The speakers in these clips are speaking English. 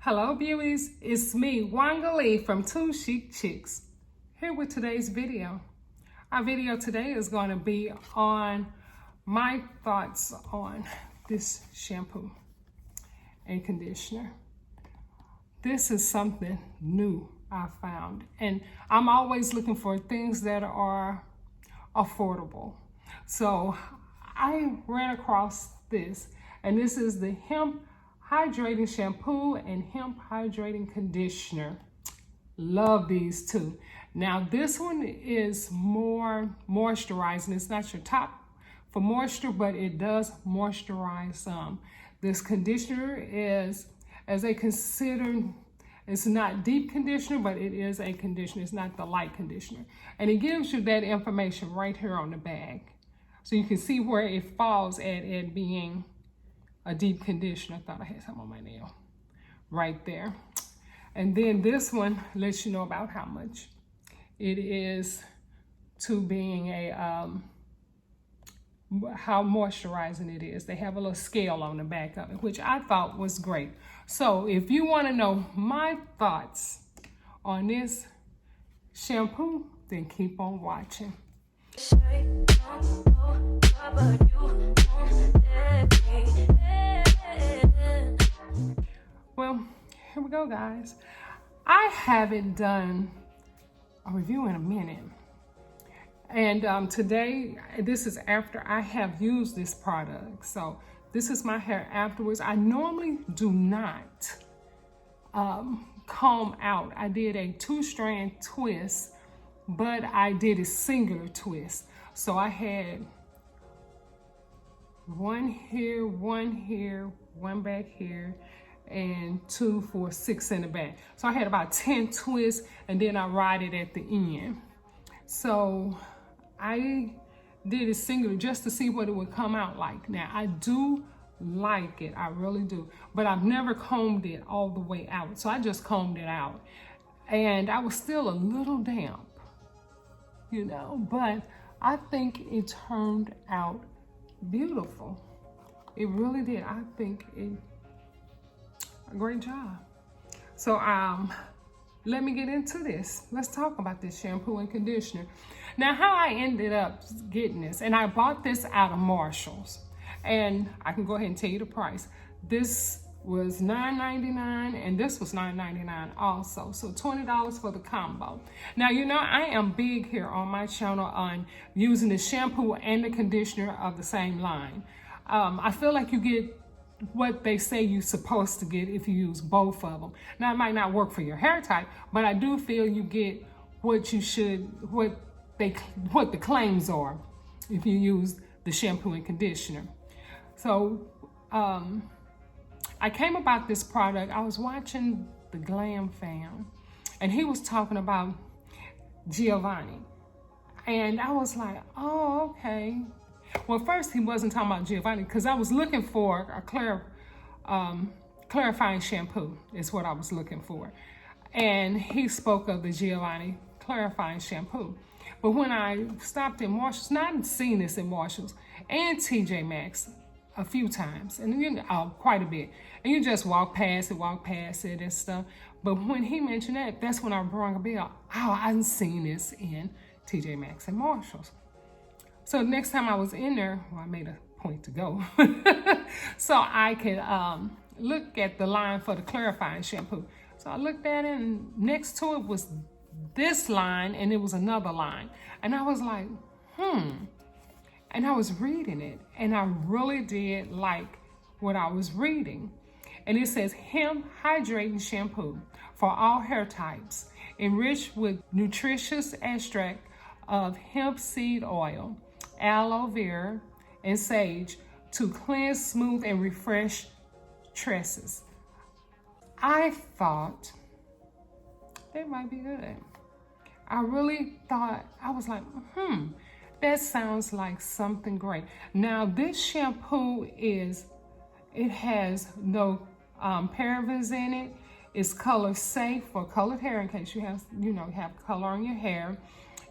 Hello beauties, it's me, Wangali from Two Chic Chicks, here with today's video. Our video today is going to be on my thoughts on this shampoo and conditioner. This is something new I found, and I'm always looking for things that are affordable. So I ran across this, and this is the Hemp Hydrating Shampoo and Hemp Hydrating Conditioner. Love these two. Now this one is more moisturizing. It's not your top for moisture, but it does moisturize some. This conditioner is, as they consider, it's not deep conditioner, but it is a conditioner. It's not the light conditioner. And it gives you that information right here on the bag. So you can see where it falls at it being a deep conditioner. I thought I had some on my nail. Right there. And then this one lets you know about how much it is to being a, how moisturizing it is. They have a little scale on the back of it, which I thought was great. So if you want to know my thoughts on this shampoo, then keep on watching. Well, here we go, guys. I haven't done a review in a minute. And today, this is after I have used this product. So this is my hair afterwards. I normally do not comb out. I did a 2-strand twist, but I did a singular twist. So I had one here, one back here, and 2 for 6 in the back. So I had about 10 twists, and then I ride it at the end. So I did a singular just to see what it would come out like. Now I do like it, I really do, but I've never combed it all the way out. So I just combed it out, and I was still a little damp, you know, but I think it turned out beautiful. It really did. I think it a great job. So let me get into this. Let's talk about this shampoo and conditioner. Now, how I ended up getting this, and I bought this out of Marshall's, and I can go ahead and tell you the price. This was $9.99, and this was $9.99 also, so $20 for the combo. Now, you know, I am big here on my channel on using the shampoo and the conditioner of the same line. I feel like you get what they say you're supposed to get if you use both of them. Now, it might not work for your hair type, but I do feel you get what you should, what the claims are if you use the shampoo and conditioner. So I came about this product. I was watching the GlamFam, and he was talking about Giovanni, and I was like, oh, okay. Well, first he wasn't talking about Giovanni, because I was looking for a clarifying shampoo is what I was looking for. And he spoke of the Giovanni clarifying shampoo. But when I stopped in Marshall's, and I've seen this in Marshall's and TJ Maxx a few times, and you know, quite a bit, and you just walk past it and stuff. But when he mentioned that, that's when I rang a bell. Oh, I've seen this in TJ Maxx and Marshall's. So next time I was in there, well, I made a point to go so I could look at the line for the clarifying shampoo. So I looked at it, and next to it was this line, and it was another line. And I was like, And I was reading it, and I really did like what I was reading. And it says Hemp Hydrating Shampoo for all hair types, enriched with nutritious extract of hemp seed oil, aloe vera, and sage to cleanse, smooth, and refresh tresses. I thought that might be good. I really thought, I was like, that sounds like something great. Now, this shampoo it has no parabens in it. It's color safe for colored hair, in case you have color on your hair.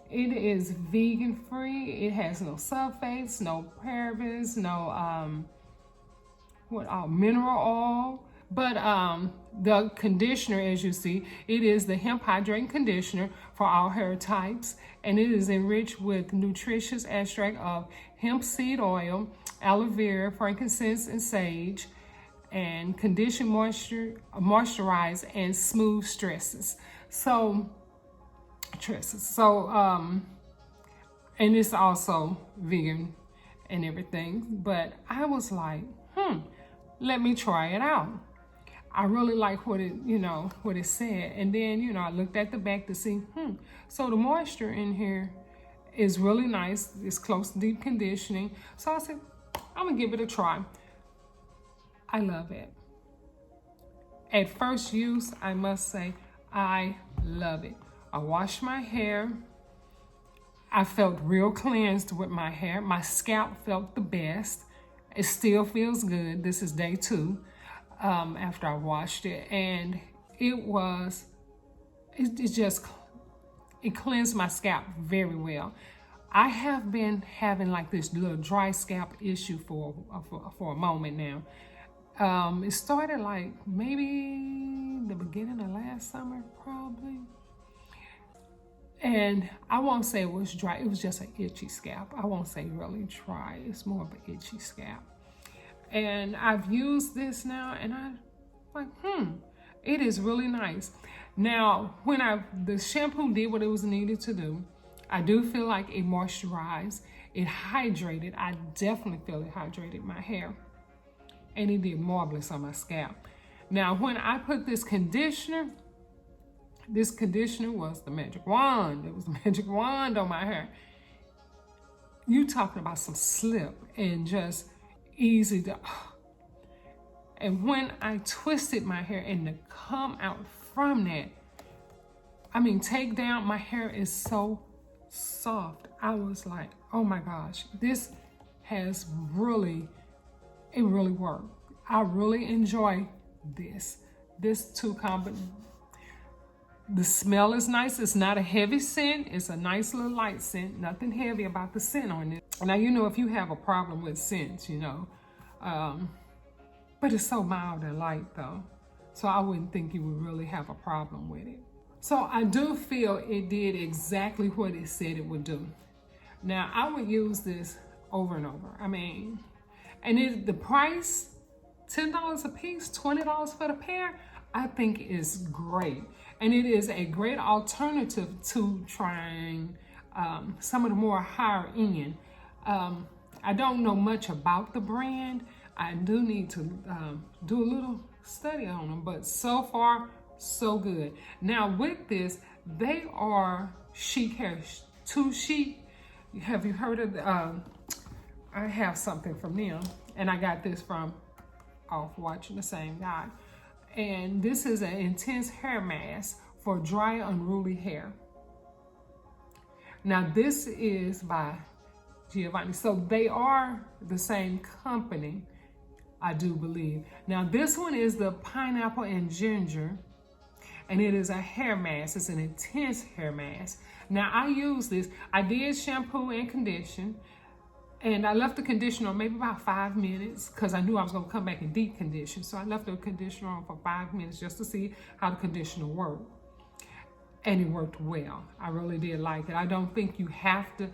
It is vegan free. It has no sulfates, no parabens, no mineral oil. But the conditioner, as you see, it is the Hemp Hydrating Conditioner for all hair types, and it is enriched with nutritious extract of hemp seed oil, aloe vera, frankincense, and sage, and condition moisturize and smooth stresses. So and it's also vegan and everything. But I was like, let me try it out. I really like what it said. And then, I looked at the back to see, so the moisture in here is really nice. It's close to deep conditioning. So I said, I'm gonna give it a try. I love it. At first use, I must say, I love it. I washed my hair. I felt real cleansed with my hair. My scalp felt the best. It still feels good. This is day 2 after I washed it. And it cleansed my scalp very well. I have been having like this little dry scalp issue for a moment now. It started like maybe the beginning of last summer, probably. And I won't say it was dry, it was just an itchy scalp. I won't say really dry, it's more of an itchy scalp. And I've used this now and I'm like, it is really nice. Now, when the shampoo did what it was needed to do, I do feel like it moisturized, it hydrated. I definitely feel it hydrated my hair. And it did marvelous on my scalp. Now, when I put this conditioner was the magic wand. It was the magic wand on my hair. You talking about some slip and just easy to, and when I twisted my hair and to come out from that, take down, my hair is so soft. I was like, oh my gosh, this has really worked. I really enjoy this. The smell is nice. It's not a heavy scent. It's a nice little light scent. Nothing heavy about the scent on it. Now, if you have a problem with scents, but it's so mild and light though. So I wouldn't think you would really have a problem with it. So I do feel it did exactly what it said it would do. Now, I would use this over and over. And the price, $10 a piece, $20 for the pair, I think is great. And it is a great alternative to trying some of the more higher end. I don't know much about the brand. I do need to do a little study on them, but so far, so good. Now with this, they are chic hair, 2 Chic. Have you heard of I have something from them, and I got this from off watching the same guy. And this is an intense hair mask for dry, unruly hair. Now this is by Giovanni. So they are the same company, I do believe. Now this one is the pineapple and ginger, and it is a hair mask. It's an intense hair mask. Now I use this. I did shampoo and condition, and I left the conditioner on maybe about 5 minutes because I knew I was going to come back and deep condition. So I left the conditioner on for 5 minutes just to see how the conditioner worked. And it worked well. I really did like it. I don't think you have to,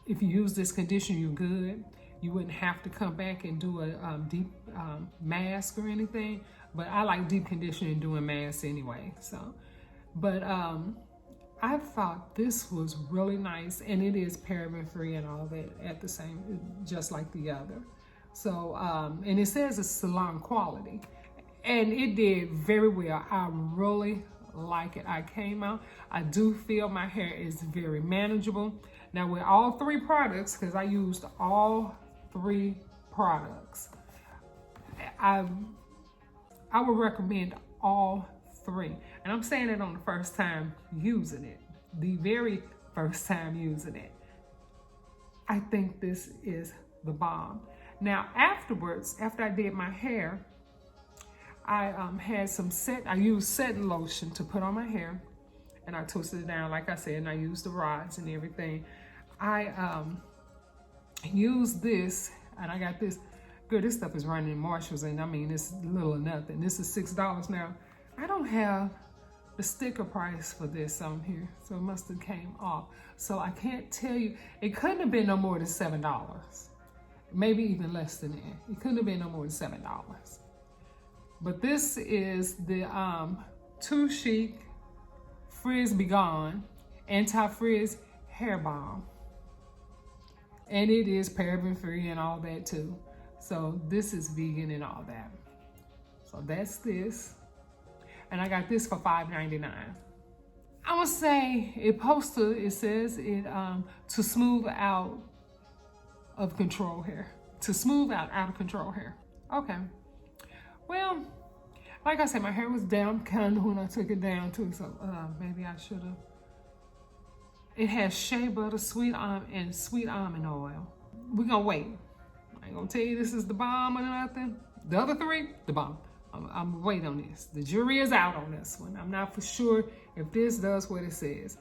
if you use this conditioner, you're good. You wouldn't have to come back and do a deep mask or anything. But I like deep conditioning doing masks anyway. So, but I thought this was really nice, and it is paraben free and all that at the same, just like the other. So, and it says it's salon quality, and it did very well. I really like it. I came out, I do feel my hair is very manageable. Now with all 3 products, because I used all 3 products, I would recommend all 3. And I'm saying it on the first time using it, the very first time using it. I think this is the bomb. Now afterwards, after I did my hair, I had I used setting lotion to put on my hair, and I twisted it down like I said, and I used the rods and everything. I used this, and I got this. Girl, this stuff is running in Marshalls, and I mean, it's little or nothing. This is $6 now. I don't have the sticker price for this on here, so it must have came off. So I can't tell you. It couldn't have been no more than $7. Maybe even less than that. It couldn't have been no more than $7. But this is the Too Chic Frizz Be Gone Anti-Frizz Hair Balm. And it is paraben free and all that too. So this is vegan and all that. So that's this. And I got this for $5.99. I would say it says it to smooth out of control hair. To smooth out of control hair. Okay. Well, like I said, my hair was down kind of when I took it down too. So maybe I should have. It has shea butter, sweet almond oil. We're gonna wait. I ain't gonna tell you this is the bomb or nothing. The other three, the bomb. I'm waiting on this. The jury is out on this one. I'm not for sure if this does what it says,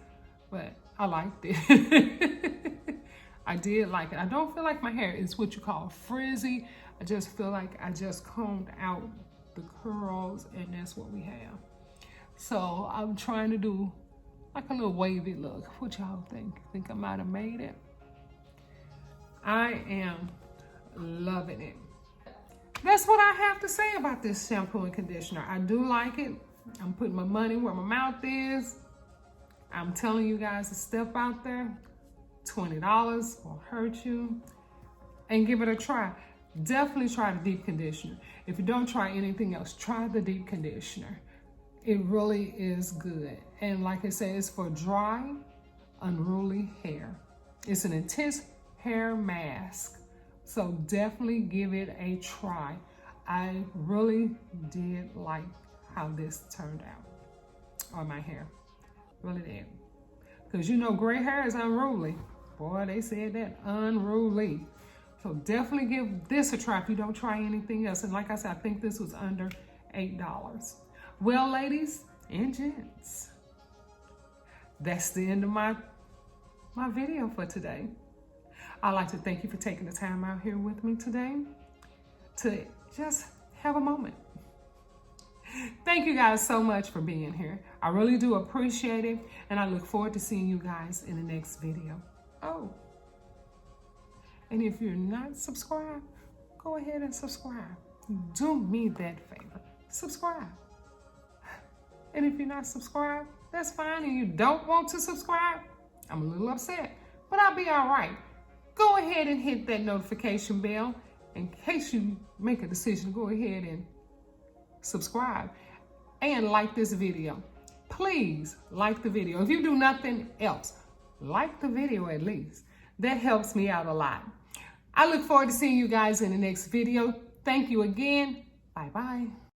but I liked it. I did like it. I don't feel like my hair is what you call frizzy. I just feel like I just combed out the curls, and that's what we have. So I'm trying to do like a little wavy look. What y'all think? Think I might have made it? I am loving it. That's what I have to say about this shampoo and conditioner. I do like it. I'm putting my money where my mouth is. I'm telling you guys to step out there. $20 won't hurt you. And give it a try. Definitely try the deep conditioner. If you don't try anything else, try the deep conditioner. It really is good. And like I said, it's for dry, unruly hair. It's an intense hair mask. So definitely give it a try. I really did like how this turned out on my hair. Really did. Because you know, gray hair is unruly. Boy, they said that, unruly. So definitely give this a try if you don't try anything else. And like I said, I think this was under $8. Well, ladies and gents, that's the end of my video for today. I'd like to thank you for taking the time out here with me today to just have a moment. Thank you guys so much for being here. I really do appreciate it, and I look forward to seeing you guys in the next video. Oh, and if you're not subscribed, go ahead and subscribe. Do me that favor. Subscribe. And if you're not subscribed, that's fine, and you don't want to subscribe, I'm a little upset, but I'll be all right. Go ahead and hit that notification bell in case you make a decision. Go ahead and subscribe and like this video. Please like the video. If you do nothing else, like the video at least. That helps me out a lot. I look forward to seeing you guys in the next video. Thank you again. Bye-bye.